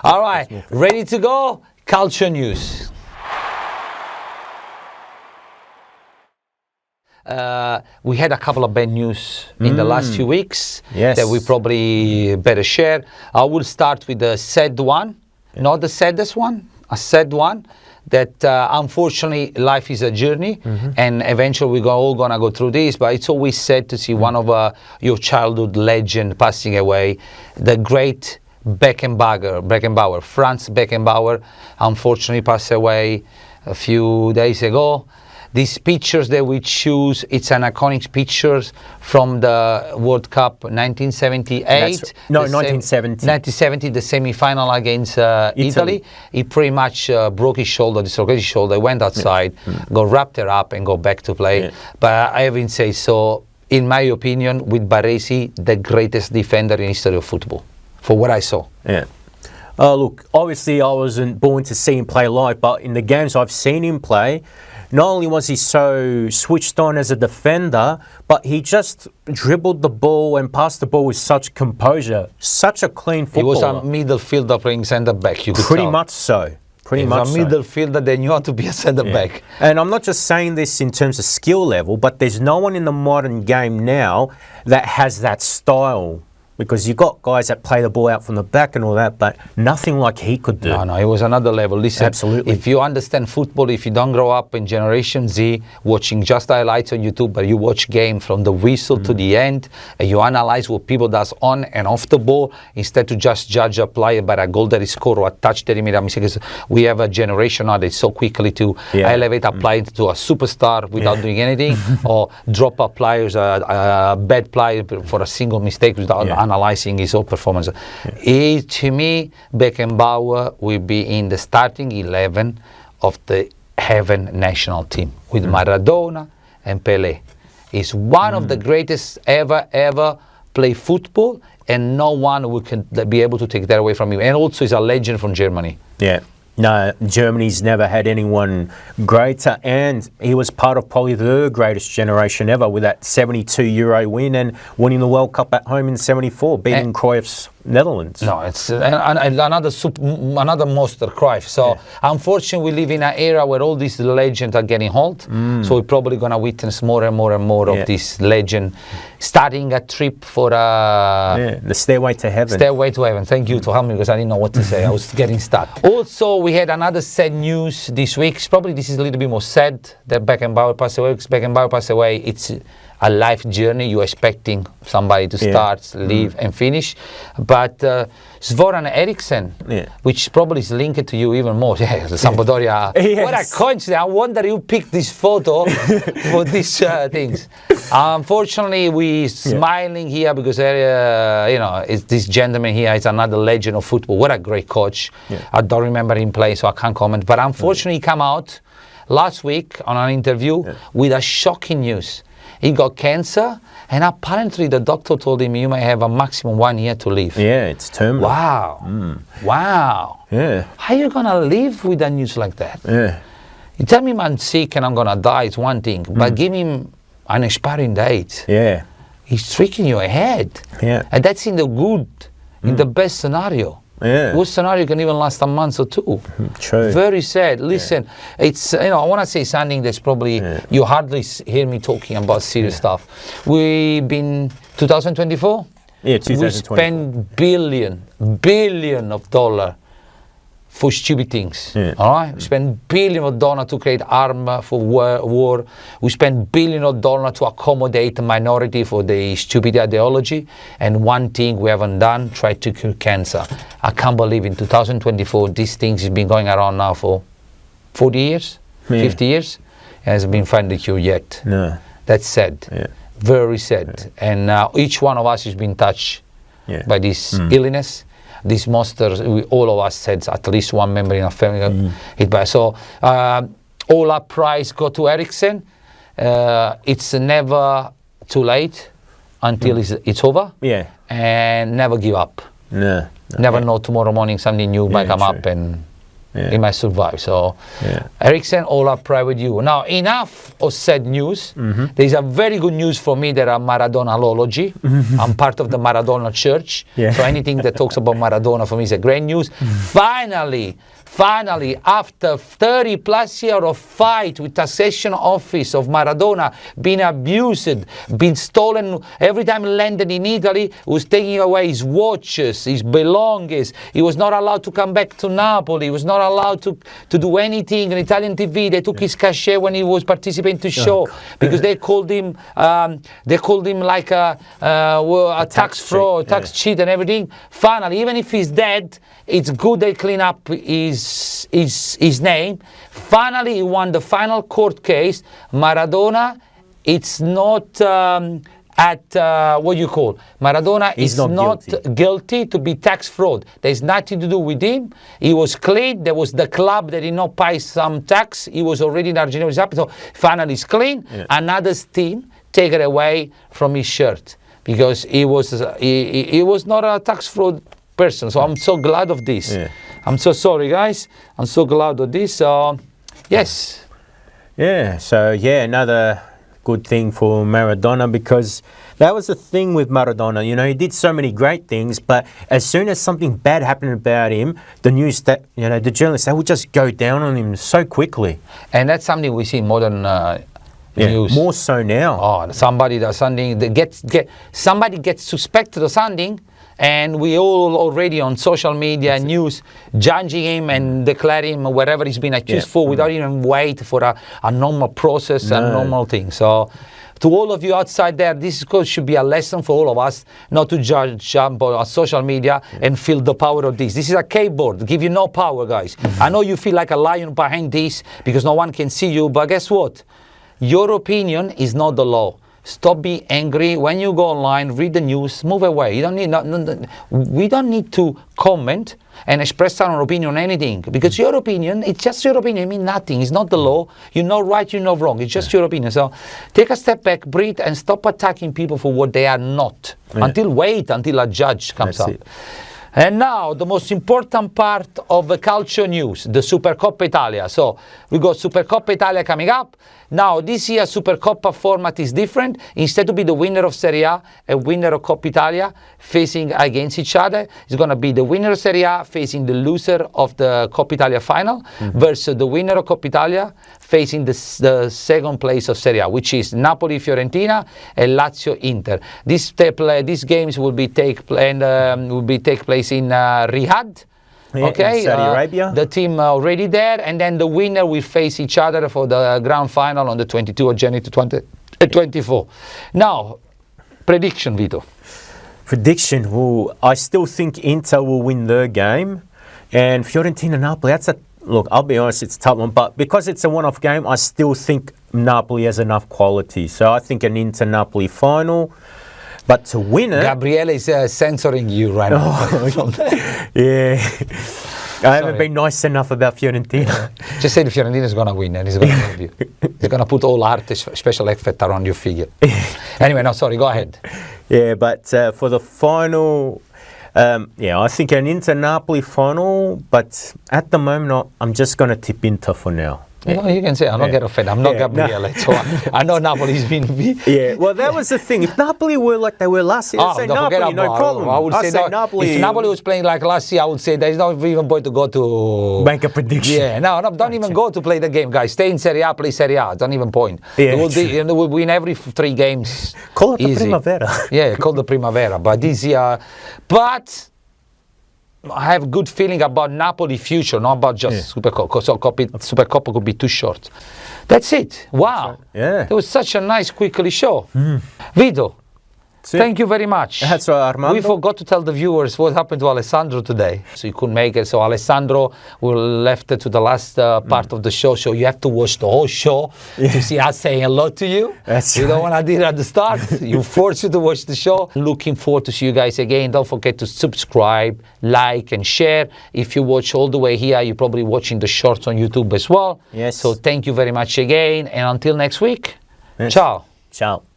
All right, ready to go? Calcio news. We had a couple of bad news in the last 2 weeks that we probably better share. I will start with the sad one, not the saddest one, a sad one. That unfortunately life is a journey, and eventually we're all gonna go through this. But it's always sad to see one of your childhood legend passing away, the great Beckenbauer, Franz Beckenbauer, unfortunately passed away a few days ago. These pictures that we choose, it's an iconic pictures from the World Cup 1978. 1970, the semi-final against Italy. He pretty much broke his shoulder, dislocated his shoulder, went outside, got wrapped it up and go back to play. Yeah. But I haven't say so, in my opinion, with Baresi, the greatest defender in history of football, for what I saw. Yeah. Look, obviously I wasn't born to see him play live, but in the games I've seen him play, not only was he so switched on as a defender, but he just dribbled the ball and passed the ball with such composure. Such a clean footballer. He was a midfielder playing centre back, you could Pretty tell. much so. Pretty He much was a midfielder, they knew how to be a centre back. And I'm not just saying this in terms of skill level, but there's no one in the modern game now that has that style. Because you've got guys that play the ball out from the back and all that, but nothing like he could do. No, it was another level. Listen, absolutely. If you understand football, if you don't grow up in Generation Z, watching just highlights on YouTube, but you watch game from the whistle to the end, and you analyze what people does on and off the ball, instead to just judge a player by a goal that he scored or a touch that he made a mistake. Because we have a generation now that's so quickly to elevate a player to a superstar without doing anything, or drop a player, a bad player for a single mistake without analyzing his whole performance. To me, Beckenbauer will be in the starting 11 of the Heaven national team with Maradona and Pelé. He's one of the greatest ever play football, and no one will be able to take that away from him. And also, he's a legend from Germany. Yeah. No, Germany's never had anyone greater, and he was part of probably the greatest generation ever with that 72 Euro win and winning the World Cup at home in 74, beating Cruyff's Netherlands. No, it's another monster, Cruyff. So unfortunately, we live in an era where all these legends are getting old. So we're probably going to witness more and more and more of this legend starting a trip for the Stairway to Heaven. Stairway to Heaven. Thank you to help me because I didn't know what to say. I was getting stuck. Also, we had another sad news this week. Probably this is a little bit more sad that Beckenbauer passed away. Because Beckenbauer passed away, it's a life journey. You're expecting somebody to start, live, and finish. But Zoran Eriksson, which probably is linked to you even more. Sampdoria. What a coincidence. I wonder who picked this photo for these things. Unfortunately, we're smiling here because, this gentleman here is another legend of football. What a great coach. I don't remember him playing, so I can't comment. But unfortunately, he came out last week on an interview with a shocking news. He got cancer, and apparently the doctor told him you may have a maximum 1 year to live. Yeah, it's terminal. Wow. Wow. Yeah. How are you going to live with a news like that? Yeah. You tell me I'm sick and I'm going to die, it's one thing. But give him an expiring date. Yeah. He's tricking you ahead. Yeah. And that's in the good, in the best scenario. Yeah. What scenario can even last a month or two? True. Very sad. Listen, it's, I want to say something that's probably, you hardly hear me talking about serious stuff. We've been, 2024? Yeah, 2024. We spend billion of dollars for stupid things. All right? We spend billion of dollars to create armor for war. We spend billion of dollars to accommodate a minority for the stupid ideology. And one thing we haven't done, try to cure cancer. I can't believe in 2024, these things has been going around now for 40 years, 50 years, and hasn't been found the cure yet. No. That's sad. Very sad. And each one of us has been touched by this illness. These monsters, all of us had at least one member in our family hit by. So all our prize go to Eriksson. It's never too late until it's over. Yeah. And never give up. No. Never know tomorrow morning something new might come up and He might survive. So, Eriksson, all up prayer with you. Now, enough of sad news. There's a very good news for me that I'm Maradonalology. I'm part of the Maradona church. So anything that talks about Maradona for me is a great news. Finally, after 30 plus years of fight with taxation office of Maradona, being abused, being stolen, every time he landed in Italy, was taking away his watches, his belongings. He was not allowed to come back to Napoli. He was not allowed to do anything on Italian TV. They took his cachet when he was participating to show because they called him like a tax fraud, tax cheat and everything. Finally, even if he's dead, it's good they clean up his name. Finally, he won the final court case. Maradona, it's not Maradona is not guilty to be tax fraud. There's nothing to do with him. He was clean. There was the club that did not pay some tax. He was already in Argentina. So finally, he's clean. Another team take it away from his shirt because he was not a tax fraud person. So I'm so glad of this. I'm so sorry, guys. I'm so glad of this. Yes. Yeah. So another good thing for Maradona, because that was the thing with Maradona. You know, he did so many great things, but as soon as something bad happened about him, the news that the journalists, they would just go down on him so quickly. And that's something we see in modern news. More so now. Oh, somebody does something. Somebody gets suspected of something. And we all already on social media news judging him and declaring him whatever he's been accused for without even wait for a normal process and normal thing. So to all of you outside there, this should be a lesson for all of us not to jump on social media and feel the power of this. This is a keyboard, give you no power, guys. I know you feel like a lion behind this because no one can see you, but guess what? Your opinion is not the law. Stop being angry. When you go online, read the news, move away. You don't need. We don't need to comment and express our opinion on anything because your opinion, it's just your opinion. It means nothing. It's not the law. You're not right. You're not wrong. It's just your opinion. So take a step back, breathe, and stop attacking people for what they are not. Until a judge comes up. And now, the most important part of the Calcio news, the Supercoppa Italia. So, we got Supercoppa Italia coming up. Now, this year, Supercoppa format is different. Instead to be the winner of Serie A and winner of Coppa Italia facing against each other, it's going to be the winner of Serie A facing the loser of the Coppa Italia final versus the winner of Coppa Italia facing the second place of Serie A, which is Napoli-Fiorentina and Lazio-Inter. These games will take place in Riyadh. Okay, Saudi Arabia. The team already there, and then the winner will face each other for the grand final on the 22nd of January to 2024. Now, prediction, Vito. Prediction. Well, I still think Inter will win their game, and Fiorentina-Napoli. Look, I'll be honest, it's a tough one, but because it's a one-off game, I still think Napoli has enough quality. So I think an Inter-Napoli final. But to win it... Gabriele is censoring you right now. I haven't been nice enough about Fiorentina. Just say the Fiorentina is going to win and he's going to love you. He's going to put all art, special effect around your figure. Anyway, no, sorry, go ahead. Yeah, but for the final... I think an Inter-Napoli final, but at the moment, I'm just going to tip Inter for now. No, you can say, I'm not getting offended. I'm not Gabriele. So I know Napoli's been... well, that was the thing. If Napoli were like they were last year, I'd say Napoli, no problem. I would say Napoli. If Napoli was playing like last year, I would say there's not even point to go to... Make a prediction. Yeah, no, don't even go to play the game, guys. Stay in Serie A, play Serie A. Don't even point. We'll win every 3 games. Call it the Primavera. Yeah, call the Primavera. But this year... But... I have a good feeling about Napoli future, not about just Supercup. So Supercup could be too short. That's it. Wow. It was such a nice, quickly show. Vito, thank you very much. That's right, Armando. We forgot to tell the viewers what happened to Alessandro today. So he couldn't make it. So Alessandro left to the last part of the show. So you have to watch the whole show to see us saying hello to you. You don't want to do it at the start. You force you to watch the show. Looking forward to see you guys again. Don't forget to subscribe, like, and share. If you watch all the way here, you're probably watching the shorts on YouTube as well. Yes. So thank you very much again. And until next week, ciao. Ciao.